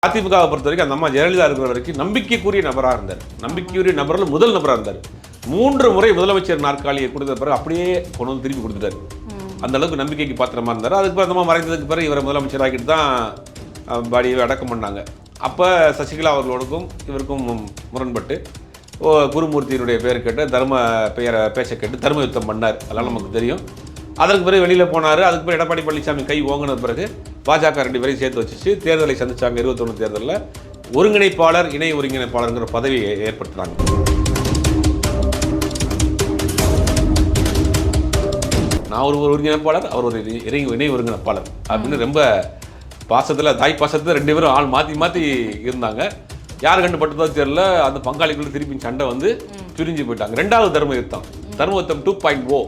அதிமுகவை பொறுத்த வரைக்கும் அந்த அம்மா ஜெயலலிதா இருக்கிற வரைக்கும் நம்பிக்கைக்குரிய நபராக இருந்தார். நம்பிக்கைக்குரிய நபரில் முதல் நபராக இருந்தார். 3 முறை முதலமைச்சர் நாற்காலியை கொடுத்த பிறகு அப்படியே கொண்டு வந்து திருப்பி கொடுத்துட்டார். அந்த அளவுக்கு நம்பிக்கைக்கு பாத்திரமா இருந்தார். அதுக்கு பிறகு அந்த அம்மா மறைந்ததுக்கு பிறகு இவரை முதலமைச்சர் ஆக்கிட்டு தான் பாடியை அடக்கம் பண்ணாங்க. அப்போ சசிகலா அவர்களோடுக்கும் இவருக்கும் முரண்பட்டு குருமூர்த்தியினுடைய பேர் கேட்டு பேச கேட்டு தர்ம யுத்தம் பண்ணார். அதெல்லாம் நமக்கு தெரியும். அதற்கு பிறகு வெளியில் போனார். அதுக்கு பிறகு எடப்பாடி பழனிசாமி கை ஓங்கின பிறகு பாஜக 2 பேரையும் சேர்த்து வச்சுச்சு தேர்தலை சந்திச்சாங்க. 21 தேர்தலில் ஒருங்கிணைப்பாளர் இணை ஒருங்கிணைப்பாளருங்கிற பதவியை ஏற்படுத்துகிறாங்க. நான் ஒரு ஒருங்கிணைப்பாளர், அவர் ஒரு இணை ஒருங்கிணைப்பாளர் அப்படின்னு ரொம்ப பாசத்தில் தாய் பாசத்தில் 2 பேரும் ஆள் மாற்றி மாற்றி இருந்தாங்க. யார் கண்டுபட்டதோ தெரியல. அந்த பங்காளிகள் திருப்பி சண்டை வந்து பிரிஞ்சு போயிட்டாங்க. 2வது தர்ம யுத்தம் 2.0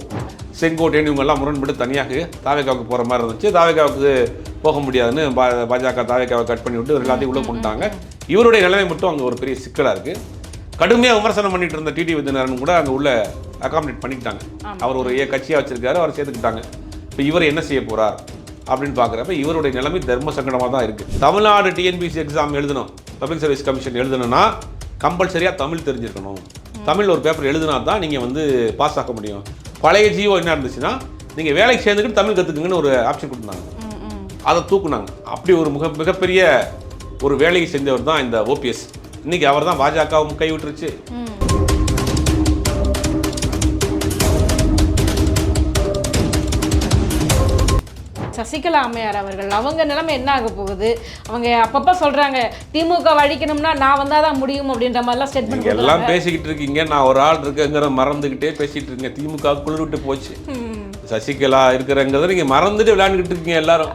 செங்கோட்டையன் இவங்கெல்லாம் முரண்பட்டு தனியாக தாவேகாவுக்கு போகிற மாதிரி இருந்துச்சு. தாவேகாவுக்கு போக முடியாதுன்னு பாஜக தாவேகாவை கட் பண்ணி விட்டு எல்லாத்தையும் உள்ளே கொண்டுட்டாங்க. இவருடைய நிலைமை மட்டும் அங்கே ஒரு பெரிய சிக்கலாக இருக்குது. கடுமையாக விமர்சனம் பண்ணிட்டு இருந்த டிடி விதிநகரன் கூட அங்கே உள்ள அகாமடேட் பண்ணிக்கிட்டாங்க. அவர் ஒரு கட்சியாக வச்சிருக்காரு, அவர் சேர்த்துக்கிட்டாங்க. இப்போ இவர் என்ன செய்ய போகிறார் அப்படின்னு பார்க்குறப்ப இவருடைய நிலைமை தர்ம சங்கடமாக தான் இருக்குது. தமிழ்நாடு டிஎன்பிசி எக்ஸாம் எழுதணும், பப்ளிக் சர்வீஸ் கமிஷன் எழுதணும்னா கம்பல்சரியாக தமிழ் தெரிஞ்சிருக்கணும். தமிழ் ஒரு பேப்பர் எழுதினா தான் நீங்கள் வந்து பாஸ் ஆக முடியும். பழைய ஜியோ என்ன இருந்துச்சுன்னா நீங்கள் வேலைக்கு சேர்ந்துக்கிட்டு தமிழ் கற்றுக்குங்கன்னு ஒரு ஆப்ஷன் கொடுத்தாங்க. அதை தூக்குனாங்க. அப்படி ஒரு மிகப்பெரிய ஒரு வேலையை செஞ்சவர் தான் இந்த ஓபிஎஸ். இன்னைக்கு அவர் தான் பாஜகவும் கை விட்டுருச்சு. சசிகலா அம்மையார் அவர்கள் அவங்க நிலைமை என்ன ஆக போகுது? அவங்க அப்பப்போ சொல்றாங்க திமுக அழிக்கணும்னா நான் வந்தாதான் முடியும் அப்படின்ற மாதிரிலாம் ஸ்டேட்மெண்ட் எல்லாம் பேசிக்கிட்டு இருக்கீங்க. நான் ஒரு ஆள் இருக்குங்கிற மறந்துக்கிட்டே பேசிட்டு இருக்கீங்க. திமுக குளிர் விட்டு போச்சு. சசிகலா இருக்கிறங்கிறத நீங்க மறந்துட்டு விளையாண்டுக்கிட்டு இருக்கீங்க எல்லாரும்.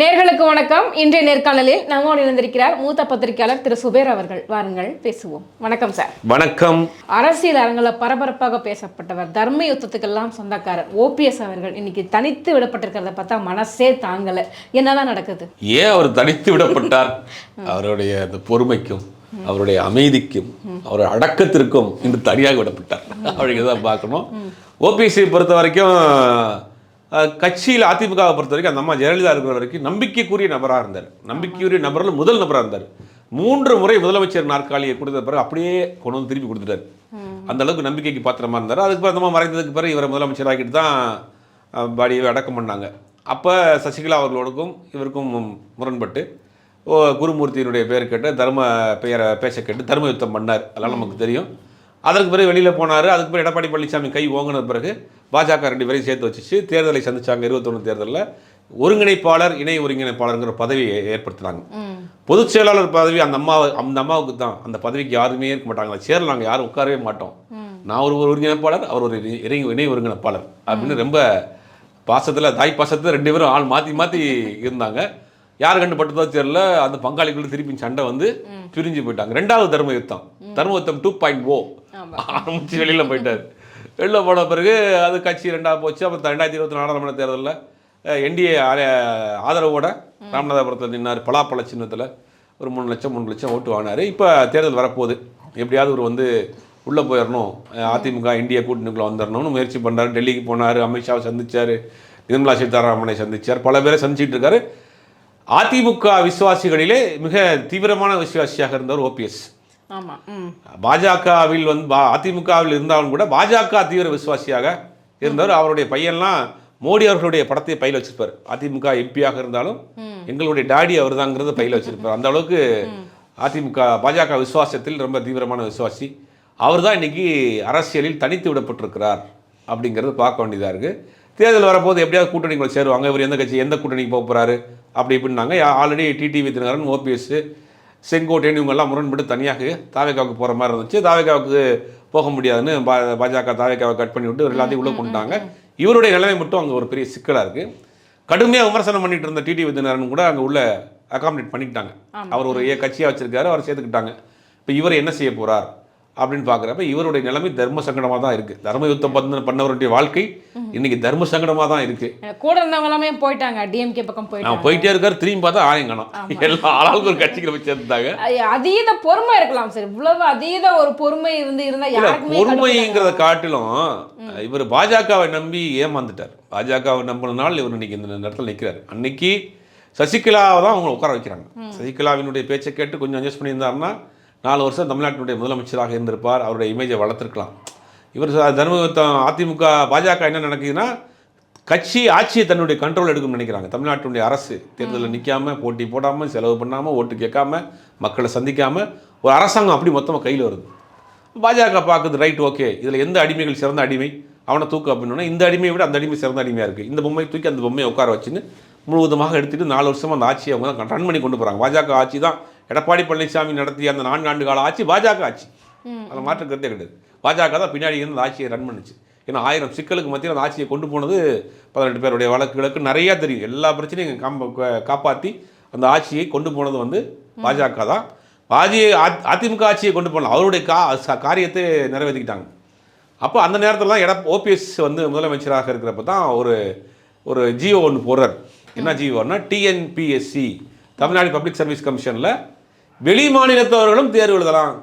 நேர்களுக்கு வணக்கம். இன்றைய நேர்காணலில் நம்மோடு இணைந்திருக்கிறார் மூத்த பத்திரிகையாளர் திரு சுபேர் அவர்கள். வாருங்கள் பேசுவோம். வணக்கம் சார். வணக்கம். அரசியல் அரங்கில் பரபரப்பாக பேசப்பட்டவர், தர்ம யுத்தத்துக்கெல்லாம் சொந்தக்காரர் ஓபிஎஸ் அவர்கள் இன்னைக்கு தனித்து விடப்பட்டிருக்கிறத பார்த்தா மனசே தாங்கலை. என்னதான் நடக்குது? ஏன் அவர் தனித்து விடப்பட்டார்? அவருடைய அந்த பொறுமைக்கும் அவருடைய அமைதிக்கும் அவருடைய அடக்கத்திற்கும் இன்று தனியாக விடப்பட்டார் அப்படிங்கிறதான் பார்க்கணும். ஓபிஎஸ்ஸை பொறுத்த வரைக்கும் கட்சியில் அதிமுகவை பொறுத்த வரைக்கும் அந்த அம்மா ஜெயலலிதா இருக்கிற வரைக்கும் நம்பிக்கைக்குரிய நபராக இருந்தார். நம்பிக்கைக்குரிய நபரில் முதல் நபராக இருந்தார். 3 முறை முதலமைச்சர் நாற்காலியை கொடுத்த பிறகு அப்படியே கொண்டு வந்து திருப்பி கொடுத்துட்டார். அந்த அளவுக்கு நம்பிக்கைக்கு பாத்திரமா இருந்தார். அதுக்கு பிறகு அந்த அம்மா மறைந்ததுக்கு பிறகு இவரை முதலமைச்சர் ஆக்கிட்டு தான் பாடியை அடக்கம் பண்ணாங்க. அப்போ சசிகலா அவர்களோடுக்கும் இவருக்கும் முரண்பட்டு குருமூர்த்தியினுடைய பேர் கேட்டு பேச கேட்டு தர்ம யுத்தம் பண்ணார். அதெல்லாம் நமக்கு தெரியும். அதற்கு பிறகு வெளியில் போனார். அதுக்கு பிறகு எடப்பாடி பழனிசாமி கை ஓங்கின பிறகு பாஜக 2 பேரையும் சேர்த்து வச்சுச்சு தேர்தலை சந்திச்சாங்க. 21 தேர்தலில் ஒருங்கிணைப்பாளர் இணை ஒருங்கிணைப்பாளருங்கிற பதவியை ஏற்படுத்தினாங்க. பொதுச் செயலாளர் பதவி அந்த அம்மாவுக்கு தான். அந்த பதவிக்கு யாருமே இருக்க மாட்டாங்க. சேரல நாங்கள் யாரும் உட்காரவே மாட்டோம். நான் ஒரு ஒருங்கிணைப்பாளர், அவர் ஒரு இணை ஒருங்கிணைப்பாளர் அப்படின்னு ரொம்ப பாசத்தில் தாய் பாசத்தில் 2 பேரும் ஆள் மாற்றி மாற்றி இருந்தாங்க. யார் கண்டுபட்டதோ தெரியல. அந்த பங்காளிகள் திருப்பி சண்டை வந்து பிரிஞ்சு போயிட்டாங்க. 2வது தர்ம யுத்தம் 2.0 ஆரம்பிச்சு வெளியில் போயிட்டார். வெளியில் போன பிறகு அது கட்சி 2ஆக போச்சு. அப்புறம் 2024 நாடாளுமன்ற தேர்தலில் என்டிஏ ஆதரவோட ராமநாதபுரத்தில் நின்னார். பலாப்பழ சின்னத்தில் ஒரு 3 லட்சம் ஓட்டு வாங்கினார். இப்போ தேர்தல் வரப்போகுது. எப்படியாவது ஒரு வந்து உள்ளே போயிடணும், அதிமுக இந்தியா கூட்டணிக்குள்ளே வந்துடணும்னு முயற்சி பண்ணுறாரு. டெல்லிக்கு போனார், அமித்ஷாவை சந்தித்தார், நிர்மலா சீதாராமனை சந்தித்தார், பல பேரை சந்திச்சிட்டு இருக்காரு. அதிமுக விசுவாசிகளிலே மிக தீவிரமான விசுவாசியாக இருந்தவர் ஓபிஎஸ். பாஜகவில் அதிமுகவில் இருந்தாலும் கூட பாஜக தீவிர விசுவாசியாக இருந்தவர். அவருடைய பையன்லாம் மோடி அவர்களுடைய படத்தை பையில் வச்சிருப்பார். அதிமுக எம்பியாக இருந்தாலும் எங்களுடைய டாடி அவர் தாங்கிறத பையில் வச்சிருப்பார். அந்த அளவுக்கு அதிமுக பாஜக விசுவாசத்தில் ரொம்ப தீவிரமான விசுவாசி. அவர் தான் இன்னைக்கு அரசியலில் தனித்து விடப்பட்டிருக்கிறார் அப்படிங்கிறது பார்க்க வேண்டியதாக இருக்குது. தேர்தல் வரப்போது எப்படியாவது கூட்டணிக்குள்ள சேருவாங்க. இவர் எந்த கட்சி எந்த கூட்டணிக்கு போக போகிறாரு அப்படி இப்படின்னாங்க. ஆல்ரெடி டிடி விதிநகரன் ஓபிஎஸ் செங்கோட்டையன் இவங்கெல்லாம் முரண்பட்டு தனியாக தாவேகாவுக்கு போகிற மாதிரி இருந்துச்சு. தாவேகாவுக்கு போக முடியாதுன்னு பாஜக தாவேகாவை கட் பண்ணி விட்டு எல்லாத்தையும் உள்ளே கொண்டுட்டாங்க. இவருடைய நிலைமை மட்டும் அங்கே ஒரு பெரிய சிக்கலாக இருக்குது. கடுமையாக விமர்சனம் பண்ணிட்டு இருந்த டிடி விதிநகரன் கூட அங்கே உள்ள அகாமடேட் பண்ணிக்கிட்டாங்க. அவர் ஒரு கட்சியாக வச்சிருக்காரு, அவர் சேர்த்துக்கிட்டாங்க. இப்போ இவர் என்ன செய்ய போகிறார் அப்படின்னு பார்க்குறப்ப இவருடைய நிலைமை தர்ம சங்கடமாக தான் இருக்குது. தர்ம யுத்தம் பண்ணவருடைய வாழ்க்கை இன்னைக்கு தர்ம சங்கடமாக தான் இருக்குது. கூட இருந்தவங்க எல்லாமே போயிட்டாங்க, டிஎம்கே பக்கம் நான் போயிட்டே இருக்காரு, திரும்பி பார்த்தா ஆயங்கணும் எல்லா ஆளாளுக்கு ஒரு கட்சிகளை வச்சு இருந்தாங்க. அதீத பொறுமை இருக்கலாம் சார், இவ்வளவு அதீத ஒரு பொறுமை இருந்தா யாருக்குமே பொறுமைங்கிறத காட்டிலும் இவர் பாஜகவை நம்பி ஏமாந்துட்டார். பாஜகவை நம்பினால இவர் இன்னைக்கு இந்த இடத்துல நிற்கிறார். அன்னைக்கு சசிகலாவை தான் அவங்க உட்கார வைக்கிறாங்க. சசிகலாவினுடைய பேச்சை கேட்டு கொஞ்சம் அட்ஜஸ்ட் பண்ணியிருந்தாருன்னா 4 வருஷம் தமிழ்நாட்டினுடைய முதலமைச்சராக இருந்திருப்பார், அவருடைய இமேஜை வளர்த்துருக்கலாம். இவர் தர்மயுத்தம் அதிமுக பாஜக என்ன நடக்குதுன்னா கட்சி ஆட்சியை தன்னுடைய கண்ட்ரோல் எடுக்கும்னு நினைக்கிறாங்க. தமிழ்நாட்டினுடைய அரசு தேர்தலில் நிற்காமல், போட்டி போடாமல், செலவு பண்ணாமல், ஓட்டு கேட்காம, மக்களை சந்திக்காமல் ஒரு அரசாங்கம் அப்படி மொத்தமாக கையில் வருது. பாஜக பார்க்குது, ரைட், ஓகே, இதில் எந்த அடிமைகள் சிறந்த அடிமை, அவனை தூக்கு அப்படின்னா இந்த அடிமையை விட அந்த அடிமை சிறந்த அடிமையாக இருக்குது, இந்த பொம்மையை தூக்கி அந்த பொம்மையை உட்கார வச்சுன்னு முழுவதுமாக எடுத்துகிட்டு 4 வருஷமாக அந்த ஆட்சியை அவங்க தான் ரன் பண்ணி கொண்டு போகிறாங்க. பாஜக ஆட்சி தான் எடப்பாடி பழனிசாமி நடத்திய அந்த 4 ஆண்டு கால ஆட்சி பாஜக ஆட்சி, அதை மாற்றம் கருத்தே கிடையாது. பாஜக தான் பின்னாடி இருந்து ஆட்சியை ரன் பண்ணுச்சு. ஏன்னா 1000 சிக்கலுக்கு மத்தியில் அந்த ஆட்சியை கொண்டு போனது 18 பேருடைய வழக்குகளுக்கு நிறையா தெரியும். எல்லா பிரச்சனையும் காப்பாற்றி அந்த ஆட்சியை கொண்டு போனது வந்து பாஜக தான். அதிமுக ஆட்சியை கொண்டு போனோம், அவருடைய காரியத்தை நிறைவேற்றிக்கிட்டாங்க. அப்போ அந்த நேரத்தில் தான் ஓபிஎஸ் வந்து முதலமைச்சராக இருக்கிறப்ப தான் ஒரு ஜியோ ஒன்று போடுறார். என்ன ஜியோன்னா டிஎன்பிஎஸ்சி, தமிழ்நாடு பப்ளிக் சர்வீஸ் கமிஷனில் வெளி மாநிலத்தவர்களும் தேர்வு எழுதலாம்.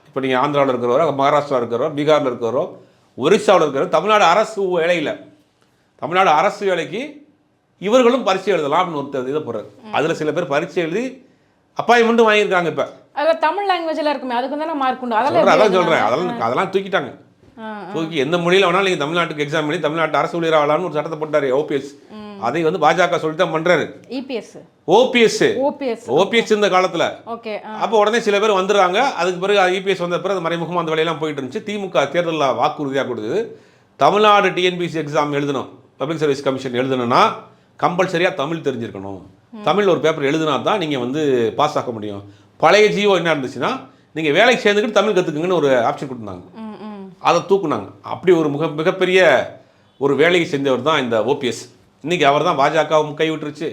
இப்போ நீங்கள் ஆந்திராவில் இருக்கிறவரோ, மகாராஷ்டிராவில் இருக்கிறவரோ, பீகாரில் இருக்கிறவரோ, ஒரிசாவில் இருக்கிறவரோ, தமிழ்நாடு அரசு வேலையில், தமிழ்நாடு அரசு வேலைக்கு இவர்களும் பரீட்சை எழுதலாம் அப்படின்னு ஒரு இதை போடுறாரு. அதில் சில பேர் பரீட்சை எழுதி அப்பாயின்மெண்ட்டும் வாங்கியிருக்காங்க. இப்போ அதில் தமிழ் லாங்குவேஜில் இருக்குமே, அதுக்கு தானே மார்க் உண்டு. அதான் சொல்கிறேன், அதெல்லாம் தூக்கிட்டாங்க. தூக்கி எந்த மொழியில் வேணாலும் நீங்கள் தமிழ்நாட்டுக்கு எக்ஸாம் பண்ணி தமிழ்நாட்டு அரசு ஊழியர் ஆகலாம்னு ஒரு சட்டத்தை போட்டார் ஓபிஎஸ். அதை வந்து பாஜக சொல்லிட்டு தான் பண்ணுறாரு. ஓபிஎஸ் இந்த காலத்தில். அப்போ உடனே சில பேர் வந்துடுறாங்க. அதுக்கு பிறகு இபிஎஸ் வந்த பிறகு மறைமுகமாக அந்த வேலையெல்லாம் போயிட்டு இருந்துச்சு. திமுக தேர்தலில் வாக்குறுதியாக கொடுத்தது, தமிழ்நாடு டிஎன்பிசி எக்ஸாம் எழுதணும், பப்ளிக் சர்வீஸ் கமிஷன் எழுதணும்னா கம்பல்சரியாக தமிழ் தெரிஞ்சிருக்கணும். தமிழ் ஒரு பேப்பர் எழுதுனா தான் நீங்கள் வந்து பாஸ் ஆக முடியும். பழைய ஜியோ என்ன இருந்துச்சுன்னா நீங்கள் வேலைக்கு சேர்ந்துக்கிட்டு தமிழ் கற்றுக்குங்கன்னு ஒரு ஆப்ஷன் கொடுத்தாங்க, அதை தூக்குனாங்க. அப்படி ஒரு மிகப்பெரிய ஒரு வேலையை செஞ்சவர் தான் இந்த ஓபிஎஸ். இன்னைக்கு அவர் தான் பாஜகவும் கைவிட்டுருச்சு,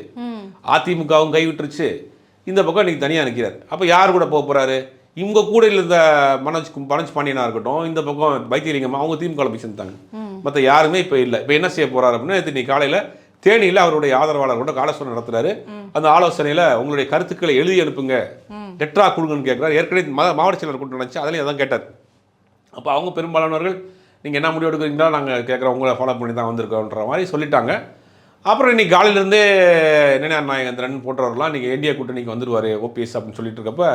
அதிமுகவும் கைவிட்டுருச்சு, இந்த பக்கம் இன்னைக்கு தனியாக நிற்கிறார். அப்போ யார் கூட போக போகிறாரு? இவங்க கூட இருந்த மனோஜ் பாண்டியனாக இருக்கட்டும், இந்த பக்கம் வைத்தியலிங்கம், அவங்க திமுக போய் சேர்ந்தாங்க. மற்ற யாருமே இப்போ இல்லை. இப்போ என்ன செய்ய போகிறாரு அப்படின்னா, இன்னைக்கு காலையில் தேனியில் அவருடைய ஆதரவாளர் கூட ஆலோசனை நடத்துறாரு. அந்த ஆலோசனையில் உங்களுடைய கருத்துக்களை எழுதி அனுப்புங்க, லெட்டரா கொடுங்கன்னு கேட்குறாரு. ஏற்கனவே மாவட்ட செயலர் கூட்டம் நினச்சி அதிலையும் அதான் கேட்டார். அப்போ அவங்க பெரும்பாலானவர்கள் நீங்கள் என்ன முடிவு எடுக்கிறீங்களா, நாங்கள் கேட்குறோம், உங்களை ஃபாலோ பண்ணி தான் வந்திருக்கோன்ற மாதிரி சொல்லிட்டாங்க. அப்புறம் இன்றைக்கி காலையிலேருந்தே நினையார் நாயகேந்திரன் போன்றவர்கள்லாம் இன்றைக்கி என்டிஏ கூட்டணிக்கு வந்துடுவார் ஓபிஎஸ் அப்படின்னு சொல்லிட்டு இருக்கப்போ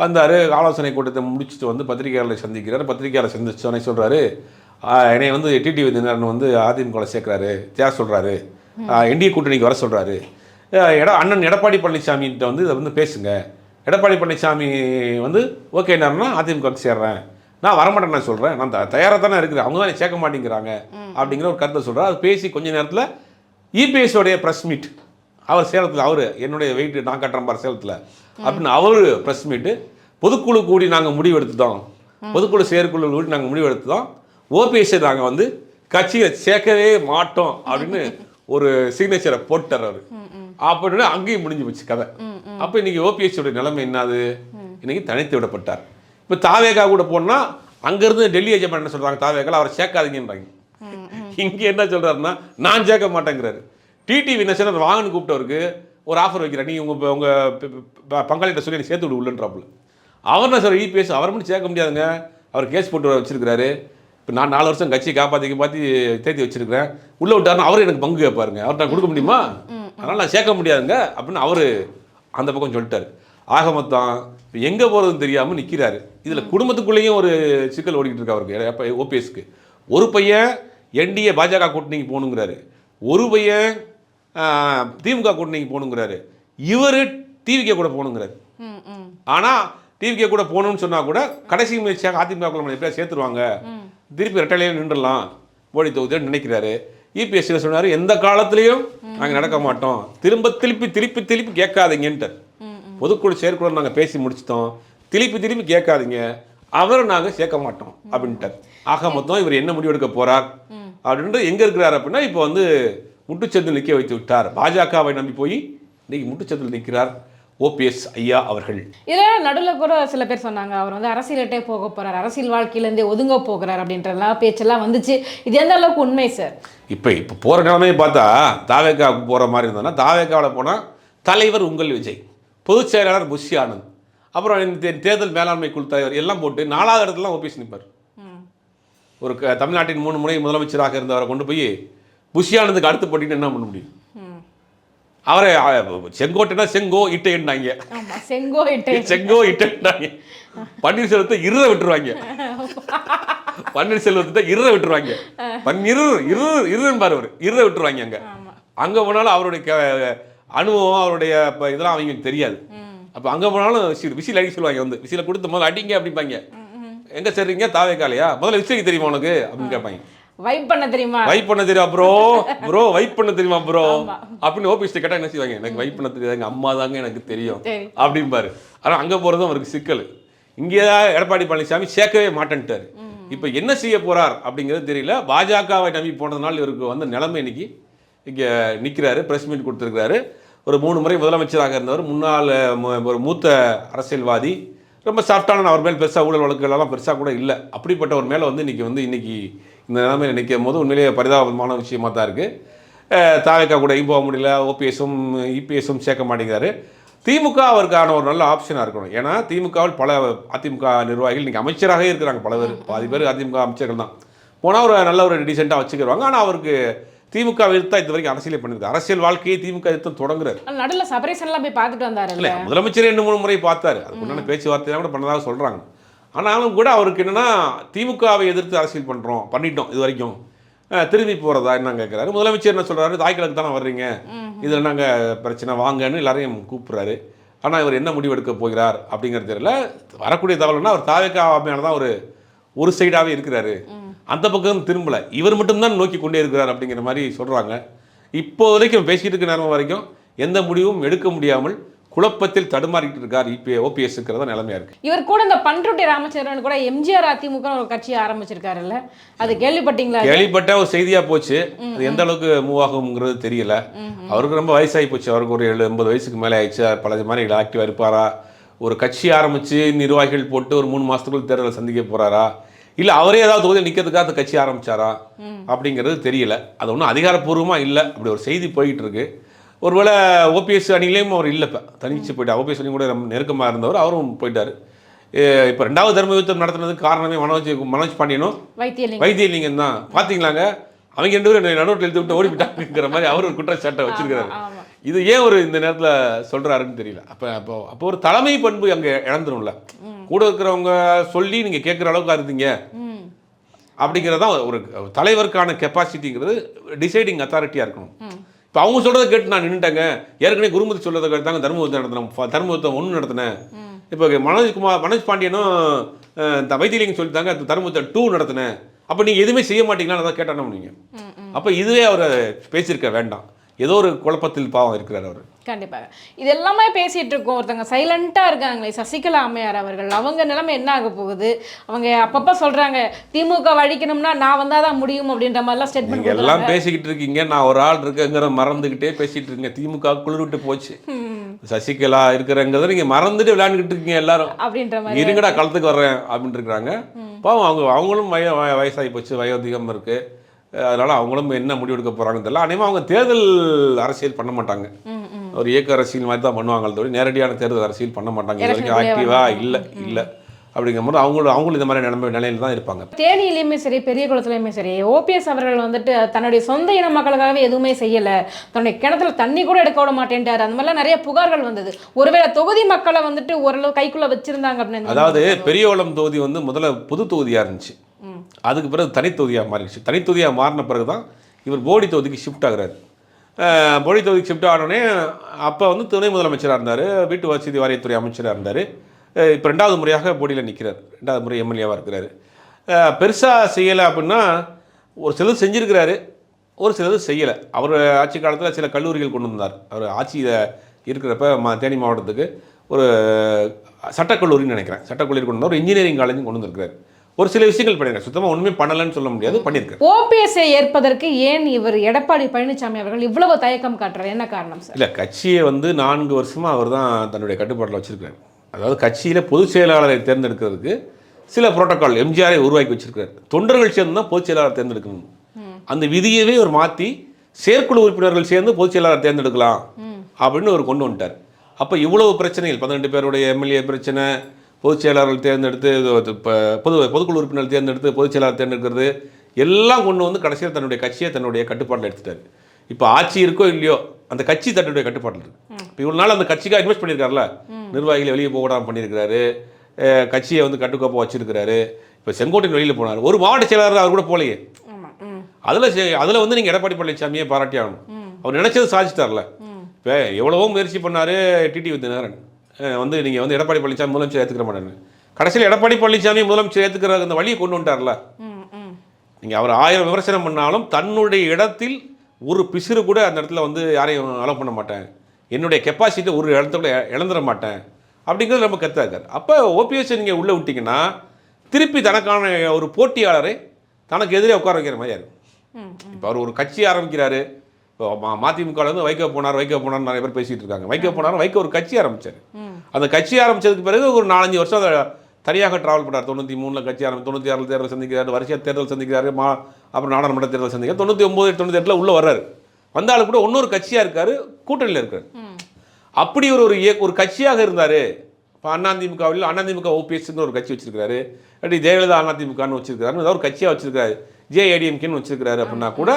வந்தார். ஆலோசனை கூட்டத்தை முடிச்சுட்டு வந்து பத்திரிகையாளரை சந்திக்கிறார். பத்திரிகையாளர் சந்திச்சோன்னே சொல்கிறாரு, என்னை வந்து டிடிவி தினகரன் வந்து அதிமுகவில் சேர்க்குறாரு, தேர் சொல்கிறாரு, என்டிஏ கூட்டணிக்கு வர சொல்கிறாரு, அண்ணன் எடப்பாடி பழனிசாமிகிட்ட வந்து இதை வந்து பேசுங்க, எடப்பாடி பழனிசாமி வந்து ஓகேனாருன்னா அதிமுகவுக்கு சேர்றேன், நான் வரமாட்டேன், நான் சொல்கிறேன், நான் தயாராக தானே இருக்கிறேன், அவங்க தான் சேர்க்க மாட்டேங்கிறாங்க அப்படிங்கிற ஒரு கருத்தை சொல்கிறார். அது பேசி கொஞ்ச நேரத்தில் இபிஎஸோடைய ப்ரெஸ் மீட், அவர் சேலத்தில், அவர் என்னுடைய வெயிட்டு நான் கட்டுறேன் பார் சேலத்தில் அப்படின்னு அவர் ப்ரெஸ் மீட்டு, பொதுக்குழு கூடி நாங்கள் முடிவு எடுத்துட்டோம், பொதுக்குழு செயற்குழு கூடி நாங்கள் முடிவு எடுத்துட்டோம், ஓபிஎஸ்ஸை நாங்கள் வந்து கட்சியில் சேர்க்கவே மாட்டோம் அப்படின்னு ஒரு சிக்னேச்சரை போட்டார் அவர். அப்படின்னு அங்கேயும் முடிஞ்சு போச்சு கதை. அப்போ இன்னைக்கு ஓபிஎஸ்ஸோடைய நிலைமை என்னது? இன்னைக்கு தனித்து விடப்பட்டார். இப்போ தாவேகா கூட போனால் அங்கேருந்து டெல்லி ஏஜென்ட் என்ன சொல்கிறாங்க, தாவேகாவில் அவரை சேர்க்காதீங்கன்றாங்க. இங்கே என்ன சொல்கிறாருன்னா, நான் சேர்க்க மாட்டேங்கிறாரு. டிடிவி நெசனர் வாங்கன்னு கூப்பிட்டவருக்கு ஒரு ஆஃபர் வைக்கிறேன், நீ உங்கள் பங்காளிகிட்ட சொல்லி நீ சேர்த்து விடு உள்ளன்றாப்புல. அவர் என்ன சார் இபிஎஸ் அவர் மட்டும் சேர்க்க முடியாதுங்க, அவர் கேஸ் போட்டு வச்சிருக்கிறாரு. இப்போ நான் 4 வருஷம் கட்சி காப்பாற்றி தேர்த்தி வச்சிருக்கிறேன், உள்ளே விட்டாருன்னா அவர் எனக்கு பங்கு கேட்பாருங்க, அவர் நான் கொடுக்க முடியுமா, அதனால் நான் சேர்க்க முடியாதுங்க அப்படின்னு அவர் அந்த பக்கம் சொல்லிட்டார். ஆக மொத்தம் இப்போ எங்கே போகிறதுன்னு தெரியாமல் நிற்கிறாரு. இதில் குடும்பத்துக்குள்ளேயும் ஒரு சிக்கல் ஓடிக்கிட்டு இருக்கு அவருக்கு, ஓபிஎஸ்க்கு. ஒரு பையன் என்டிஏ பாஜக கூட்டணிக்கு போகணுங்கிறாரு, ஒரு பையன் திமுக கூட்டணிக்கு போகணுங்கிறாரு, இவர் டிவிகே கூட போகணுங்கிறாரு. ஆனால் டிவிகே கூட போகணும்னு சொன்னால் கூட கடைசி முயற்சியாக அதிமுக எப்படியா சேர்த்துருவாங்க, திருப்பி ரெட்டலையே நின்றுடலாம் மோடி தொகுதியில் நினைக்கிறாரு. இபிஎஸ் சொன்னார், எந்த காலத்திலையும் நாங்கள் நடக்க மாட்டோம், திருப்பி கேட்காதீங்கன்ட்டு. பொதுக்குழு செயற்குழு நாங்கள் பேசி முடிச்சிட்டோம், திருப்பி கேட்காதீங்க, அவரை நாங்கள் சேர்க்க மாட்டோம் அப்படின்ட்டார். ஆக மொத்தம் இவர் என்ன முடிவு எடுக்க போறார் அப்படின்ட்டு எங்கே இருக்கிறார் அப்படின்னா, இப்போ வந்து முட்டுச்சந்தில் நிற்க வைத்து விட்டார். பாஜகவை நம்பி போய் இன்னைக்கு முட்டுச்சந்தில் நிற்கிறார். ஓபிஎஸ் ஐயா அவர்கள். இதில் நடுவில் கூட சில பேர் சொன்னாங்க அவர் வந்து அரசியலிட்டே போக போகிறார், அரசியல் வாழ்க்கையிலேருந்தே ஒதுங்க போகிறார் அப்படின்றலாம் பேச்செல்லாம் வந்துச்சு. இது எந்த அளவுக்கு உண்மை சார்? இப்போ போகிற நிலைமையை பார்த்தா தாவேக்காவுக்கு போகிற மாதிரி இருந்ததுன்னா தாவேக்காவில் போனால் தலைவர் உங்கள் விஜய், பொதுச் செயலாளர் புஷி ஆனந்த், அப்புறம் தேர்தல் மேலாண்மை குழு தலைவர் எல்லாம் போட்டு 4வது இடத்துல ஓபிஎஸ் நிற்பார். ஒரு தமிழ்நாட்டின் 3 முறை முதலமைச்சராக இருந்தவரை கொண்டு போய் புஷி ஆனந்துக்கு அடுத்து போட்டின்னு என்ன பண்ண முடியும்? அவரை செங்கோட்டைனா செங்கோ இட்டைன்னாங்க, செங்கோ இட்டைன்னாங்க. பன்னீர்செல்வத்தை இருத விட்டுருவாங்க, பன்னீர்செல்வத்தை இருத விட்டுருவாங்க, இருன்னு இருத விட்டுருவாங்க. அங்கே போனாலும் அவருடைய அனுபவம் அவருடைய இதெல்லாம் அவங்களுக்கு தெரியாது. அப்போ அங்கே போனாலும் விசில் அடிக்க சொல்லுவாங்க, வந்து விசில கொடுத்து முதல்ல அடிங்க அப்படிம்பாங்க. எங்கே சரிங்க தாவேக்காலையா, முதல்ல விசிலுக்கு தெரியுமா உனக்கு அப்படின்னு கேட்பாங்க. வைப் பண்ண தெரியுமா, வைப் பண்ண தெரியுமா ப்ரோ, ப்ரோ வைப் பண்ண தெரியுமா ப்ரோ அப்படின்னு ஓபிஎஸ் கேட்டால் என்ன செய்வாங்க, எனக்கு வைப் பண்ண தெரியாது, எங்கள் அம்மா தாங்க எனக்கு தெரியும் அப்படின்பாரு. ஆனால் அங்கே போகிறதும் அவருக்கு சிக்கல். இங்கே எடப்பாடி பழனிசாமி சேர்க்கவே மாட்டேன்ட்டார். இப்போ என்ன செய்ய போகிறார் அப்படிங்கிறது தெரியல. பாஜகவை நம்பி போனதுனால இவருக்கு வந்து நிலைமை இன்னைக்கு இங்கே நிற்கிறாரு, ப்ரெஸ் மீட் கொடுத்துருக்கிறாரு. ஒரு 3 முறை முதலமைச்சராக இருந்தவர், முன்னாள் ஒரு மூத்த அரசியல்வாதி, ரொம்ப சாஃப்டான, அவர் மேல் பெருசாக ஊழல் வழக்குகளெல்லாம் பெருசாக கூட இல்லை. அப்படிப்பட்ட ஒரு மேலே வந்து இன்னைக்கு இந்த நிலைமையில் நிற்கும் போது உண்மையிலேயே பரிதாபமான விஷயமாக தான் இருக்குது. தாவேக்கா கூட போக முடியல, ஓபிஎஸும் இபிஎஸும் சேர்க்க மாட்டேங்கிறாரு. திமுக அவருக்கான ஒரு நல்ல ஆப்ஷனாக இருக்கணும். ஏன்னா திமுகவில் பல அதிமுக நிர்வாகிகள் இன்றைக்கி அமைச்சராகவே இருக்கிறாங்க, பல பேர், பாதி பேர் அதிமுக அமைச்சர்கள் தான். போனால் ஒரு நல்ல ஒரு டீசெண்டாக வச்சுக்கிடுவாங்க. ஆனால் அவருக்கு திமுக எதிர்த்தா இது வரைக்கும் அரசியலே பண்ணிருக்கு, அரசியல் வாழ்க்கையை திமுக எதிர்த்து தொடங்குறாரு. நடுவில் சபரேஷன்லாம் போய் பார்த்துட்டு வந்தாரு. இல்லை, முதலமைச்சர் 2-3 முறை பார்த்தாரு, அதுக்குண்டான பேச்சுவார்த்தையெல்லாம் கூட பண்ணதாக சொல்கிறாங்க. ஆனாலும் கூட அவருக்கு என்னென்னா திமுகவை எதிர்த்து அரசியல் பண்ணிட்டோம் இது வரைக்கும், திரும்பி போகிறதா என்ன கேட்குறாரு. முதலமைச்சர் என்ன சொல்கிறாரு, தாய்க்கிழக்கு தானே வர்றீங்க, இதில் நாங்கள் பிரச்சனை வாங்கன்னு எல்லாரையும் கூப்பிட்றாரு. ஆனால் இவர் என்ன முடிவு எடுக்க போகிறார் அப்படிங்கிறது தெரியல. வரக்கூடிய தகவல்னா அவர் தாவேக்கா மேலே தான் ஒரு சைடாகவே இருக்கிறாரு, அந்த பக்கம் திரும்பலை, இவர் மட்டும்தான் நோக்கி கொண்டே இருக்கிறார் அப்படிங்கிற மாதிரி சொல்கிறாங்க. இப்போ வரைக்கும் பேசிகிட்டு இருக்க நேரம் வரைக்கும் எந்த முடிவும் எடுக்க முடியாமல் குழப்பத்தில் தடுமாறிட்டு இருக்கார் ஓபிஎஸ்ங்கிறத நிலைமையா இருக்கு. இவர் கூட இந்த பண்ருட்டி ராமச்சந்திரன் கூட எம்ஜிஆர் அதிமுக ஒரு கட்சியை ஆரம்பிச்சிருக்காருல்ல, அது கேள்விப்பட்டீங்களா? கேள்விப்பட்ட ஒரு செய்தியா போச்சு, அது எந்த அளவுக்கு மூவ் ஆகுங்கிறது தெரியல. அவருக்கு ரொம்ப வயசாகி போச்சு, அவருக்கு ஒரு 70 வயசுக்கு மேலே ஆயிடுச்சு. பல மாதிரி ஆக்டிவாக இருப்பாரா, ஒரு கட்சி ஆரம்பிச்சு நிர்வாகிகள் போட்டு ஒரு 3 மாதத்துக்குள் தேர்தலை சந்திக்க போறாரா, இல்லை அவரே ஏதாவது தொகுதியில் நிற்கிறதுக்காக அந்த கட்சி ஆரம்பிச்சாரா அப்படிங்கிறது தெரியல. அது ஒன்றும் அதிகாரப்பூர்வமாக இல்லை, அப்படி ஒரு செய்தி போயிட்டு இருக்கு. ஒருவேளை ஓபிஎஸ் அணிலையும் அவர் இல்லை, இப்போ தனிச்சு போயிட்டார். ஓபிஎஸ் அணி கூட ரொம்ப நெருக்கமாக இருந்தவர், அவரும் போயிட்டார். இப்போ 2வது தர்ம யுத்தம் நடத்துனதுக்கு காரணமே மனோஜ் பாண்டியனும் வைத்தியலிங்கம் தான். பார்த்தீங்களாங்க, அவங்க 2 பேரும் நடுவில் எழுதி விட்டு ஓடிவிட்டாங்கிற மாதிரி அவர் ஒரு குற்றச்சாட்டை வச்சிருக்கிறாரு. இது ஏன் ஒரு இந்த நேரத்தில் சொல்கிறாருன்னு தெரியல. அப்போ ஒரு தலைமை பண்பு அங்கே இழந்துரும்ல, கூட இருக்கிறவங்க சொல்லி நீங்கள் கேட்குற அளவுக்கு இருந்தீங்க அப்படிங்கிறதான் ஒரு தலைவருக்கான கெப்பாசிட்டிங்கிறது. டிசைடிங் அத்தாரிட்டியாக இருக்கணும். இப்போ அவங்க சொல்கிறத கேட்டு நான் நின்றுட்டேங்க, ஏற்கனவே குருமதி சொல்கிறத கேட்டாங்க, தர்மபுரத்தை நடத்தினேன், தர்மபுரத்தை 1 நடத்தினேன். இப்போ மனோஜ் பாண்டியனும் வைத்தியலிங்கம் சொல்லிட்டாங்க, தர்மபுரத்தை 2 நடத்தினேன். அப்போ நீங்கள் எதுவுமே செய்ய மாட்டீங்களான்னு அதான் கேட்டானே நீங்கள். அப்போ இதுவே அவர் பேசியிருக்க வேண்டாம், ஏதோ ஒரு குழப்பத்தில் பாவம் இருக்கிறார் அவர். கண்டிப்பாக இது எல்லாமே பேசிகிட்டு இருக்கோம். ஒருத்தங்க சைலண்ட்டாக இருக்காங்களே சசிகலா அம்மையார் அவர்கள், அவங்க நிலைமை என்ன ஆக போகுது? அவங்க அப்பப்போ சொல்கிறாங்க திமுக அழிக்கணும்னா நான் வந்தால் தான் முடியும் அப்படின்ற மாதிரிலாம் ஸ்டேட்மெண்ட் எல்லாம் பேசிக்கிட்டு இருக்கீங்க. நான் ஒரு ஆள் இருக்கேங்கிற மறந்துக்கிட்டே பேசிகிட்டு இருக்கீங்க. திமுக குளிர்விட்டு போச்சு, சசிகலா இருக்கிறங்கிறத நீங்கள் மறந்துட்டு விளையாண்டுக்கிட்டு இருக்கீங்க எல்லாரும் அப்படின்ற மாதிரி. இருங்கடா களத்துக்கு வர்றேன் அப்படின்ட்டு இருக்கிறாங்க. பாவம் அவங்களும் வயசாகி போச்சு, வயோதிகம் இருக்குது. அதனால் அவங்களும் என்ன முடிவு எடுக்க போகிறாங்கன்னு தெரியல. அதே அவங்க தேர்தல் அரசியல் பண்ண மாட்டாங்க, ஒரு இயக்க அரசியல் மாதிரி தான் பண்ணுவாங்க தவிர நேரடியான தேர்தல் அரசியல் பண்ண மாட்டாங்க. இது வரைக்கும் ஆக்டிவாக இல்லை அப்படிங்கும்போது அவங்களும் இந்த மாதிரி நிலையில் தான் இருப்பாங்க. தேனியிலையுமே சரி, பெரிய குளத்துலையுமே சரி, ஓபிஎஸ் அவர்கள் வந்துட்டு தன்னுடைய சொந்த இன மக்களுக்காகவே எதுவுமே செய்யலை, தன்னுடைய கிணத்துல தண்ணி கூட எடுக்க விட மாட்டேன்ட்டார், அந்த மாதிரிலாம் நிறைய புகார்கள் வந்தது. ஒருவேளை தொகுதி மக்களை வந்துட்டு ஓரளவு கைக்குள்ளே வச்சிருந்தாங்க அப்படின்னு. அதாவது பெரியகுளம் தொகுதி வந்து முதல்ல புது தொகுதியாக இருந்துச்சு, அதுக்கு பிறகு தனித்தொகுதியாக மாறிடுச்சு. தனித்தொகுதியாக மாறின பிறகு தான் இவர் போடி தொகுதிக்கு ஷிஃப்ட் ஆகுறாரு. போடி தொகுதிக்கு ஷிஃப்ட் ஆனோடனே அப்போ வந்து துணை முதலமைச்சராக இருந்தார், வீட்டு வசதி வாரியத்துறை அமைச்சராக இருந்தார். இப்போ 2வது முறையாக போடியில் நிற்கிறார், 2வது முறை எம்எல்ஏவாக இருக்கிறாரு. பெருசாக செய்யலை அப்படின்னா ஒரு சிலது செஞ்சுருக்கிறாரு, ஒரு சிலது செய்யலை. அவர் ஆட்சி காலத்தில் சில கல்லூரிகள் கொண்டு வந்தார். அவர் ஆட்சியில் இருக்கிறப்ப தேனி மாவட்டத்துக்கு ஒரு சட்டக்கல்லூரின்னு நினைக்கிறேன், சட்டக்கல்லூரி கொண்டு வந்தார். ஒரு இன்ஜினியரிங் காலேஜும் கொண்டு வந்திருக்கிறார். ஒரு சில விஷயங்கள் பண்ணியிருக்காரு. சுத்தமாக ஒன்றுமே பண்ணலைன்னு சொல்ல முடியாது, பண்ணியிருக்காரு. ஓபிஎஸ்ஐ ஏற்பதற்கு ஏன் இவர் எடப்பாடி பழனிசாமி அவர்கள் இவ்வளவு தயக்கம் காட்டுறாரு? என்ன காரணம் சார்? இல்லை, கட்சியை வந்து 4 வருஷமாக அவர் தான் தன்னுடைய கட்டுப்பாட்டில் வச்சிருக்காரு. அதாவது கட்சியில் பொதுச் செயலாளரை தேர்ந்தெடுக்கிறதுக்கு சில புரோட்டோக்கால் எம்ஜிஆரை உருவாக்கி வச்சிருக்காரு. தொண்டர்கள் சேர்ந்து தான் பொதுச் செயலாளர் தேர்ந்தெடுக்கணும். அந்த விதியவே ஒரு மாற்றி செயற்குழு உறுப்பினர்கள் சேர்ந்து பொதுச் செயலாளர் தேர்ந்தெடுக்கலாம் அப்படின்னு அவர் கொண்டு வந்துட்டார். அப்போ இவ்வளவு பிரச்சனைகள், 12 பேருடைய எம்எல்ஏ பிரச்சனை, பொதுச் செயலாளர்கள் தேர்ந்தெடுத்து பொதுக்குழு உறுப்பினர்கள் தேர்ந்தெடுத்து பொதுச் செயலாளர் தேர்ந்தெடுக்கிறது எல்லாம் கொண்டு வந்து கடைசியில் தன்னுடைய கட்சியை தன்னுடைய கட்டுப்பாட்டில் எடுத்துட்டார். இப்போ ஆட்சி இருக்கோ இல்லையோ அந்த கட்சி தன்னுடைய கட்டுப்பாட்டில் இருக்கு. இப்போ இவ்வளோ நாள் அந்த கட்சிக்காக இன்வெஸ்ட் பண்ணியிருக்காருல, நிர்வாகிகளை வெளியே போகக்கூடாமல் பண்ணியிருக்கிறாரு, கட்சியை வந்து கட்டுக்கோப்பாக வச்சிருக்கிறாரு. இப்போ செங்கோட்டையன் வெளியில் போனார், ஒரு மாவட்ட செயலாளர் அவர் கூட போலையே. அதில் வந்து நீங்கள் எடப்பாடி பழனிசாமியை பாராட்டி ஆகணும். அவர் நினைச்சது சாதிச்சிட்டார்ல. இப்போ எவ்வளவோ முயற்சி பண்ணார் டிடி வித்யநாதன் வந்து நீங்கள் வந்து எடப்பாடி பழனிசாமி முதலமைச்சர் ஏற்றுக்கிற மாட்டேன்னு. கடைசியில் எடப்பாடி பழனிசாமி முதலமைச்சர் ஏற்றுக்கிற அந்த வழியை கொண்டு வந்துட்டார்ல. நீங்கள் அவர் 1000 விமர்சனம் பண்ணாலும் தன்னுடைய இடத்தில் ஒரு பிசிறு கூட அந்த இடத்துல வந்து யாரையும் அலோவ் பண்ண மாட்டேன், என்னுடைய கெப்பாசிட்டி ஒரு இடத்த கூட இழந்துட மாட்டேன் அப்படிங்கிறது ரொம்ப கருத்தாக்கார். அப்போ ஓபிஎஸ் நீங்கள் உள்ளே விட்டிங்கன்னா திருப்பி தனக்கான ஒரு போட்டியாளரை தனக்கு எதிரே உட்கார வைக்கிற மாதிரி இருக்கும். இப்போ அவர் ஒரு கட்சி ஆரம்பிக்கிறாரு. இப்போ மதிமுகவில் வந்து வைகோ போனார்னு நிறைய பேர் பேசிகிட்டு இருக்காங்க. வைகோ ஒரு கட்சி ஆரம்பித்தார். அந்த கட்சி ஆரம்பித்ததுக்கு பிறகு ஒரு 4-5 வருஷம் அதை தனியாக ட்ராவல் பண்ணார். 93 கட்சி 96 தேர்தல் சந்திக்கிறார், வருஷ தேர்தல் சந்திக்கிறாரு, அப்புறம் நாடாளுமன்ற தேர்தல் சந்திக்கிறார். 99, 98 உள்ளே வர்றாரு. வந்தாலும் கூட இன்னொரு கட்சியாக இருக்கார், கூட்டணியில் இருக்கார். அப்படி ஒரு கட்சியாக இருந்தார். இப்போ அதிமுக ஓபிஎஸ்ன்னு ஒரு கட்சி வச்சிருக்காரு, அப்படி ஜெயலலிதா அதிமுகன்னு வச்சிருக்காரு, ஏதாவது ஒரு கட்சியாக வச்சிருக்காரு, ஜேஏடிஎம்கேன்னு வச்சிருக்காரு. அப்படின்னா கூட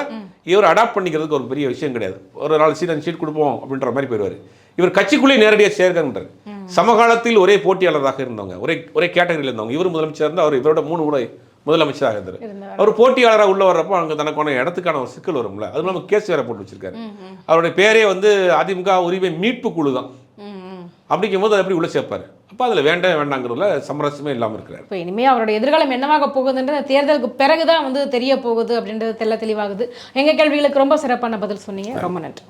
இவர் அடாப்ட் பண்ணிக்கிறதுக்கு ஒரு பெரிய விஷயம் கிடையாது. ஒரு 4 சீட் கொடுப்போம் அப்படின்ற மாதிரி போயிடுவார். இவர் கட்சிக்குள்ளே நேரடியாக சேர்க்கின்றார். சமகாலத்தில் ஒரே போட்டியாளராக இருந்தவங்க, ஒரே கேட்டகரியில் இருந்தவங்க. இவர் முதலமைச்சர் இருந்தால் அவர் இவரோட 3 முறை முதலமைச்சராக இருந்தார். அவர் போட்டியாளராக உள்ள வர்றப்போ அங்கே தனக்கான இடத்துக்கான ஒரு சிக்கல் வரும்ல. அது இல்லாமல் கேஸ் வேற போட்டு வச்சிருக்காரு. அவருடைய பேரே வந்து அதிமுக உரிமை மீட்பு குழு தான். அப்படிங்கும் போது அதை எப்படி உள்ள சேர்ப்பாரு? அப்போ அதில் வேண்டாங்கிறதுல சமரசமே இல்லாமல் இருக்கிறார். இப்போ இனிமேல் அவருடைய எதிர்காலம் என்னவாக போகுதுன்றது தேர்தலுக்கு பிறகுதான் வந்து தெரிய போகுது அப்படின்றது தெளிவாகுது. எங்கள் கேள்விகளுக்கு ரொம்ப சிறப்பான பதில் சொன்னீங்க. ரொம்ப நன்றி.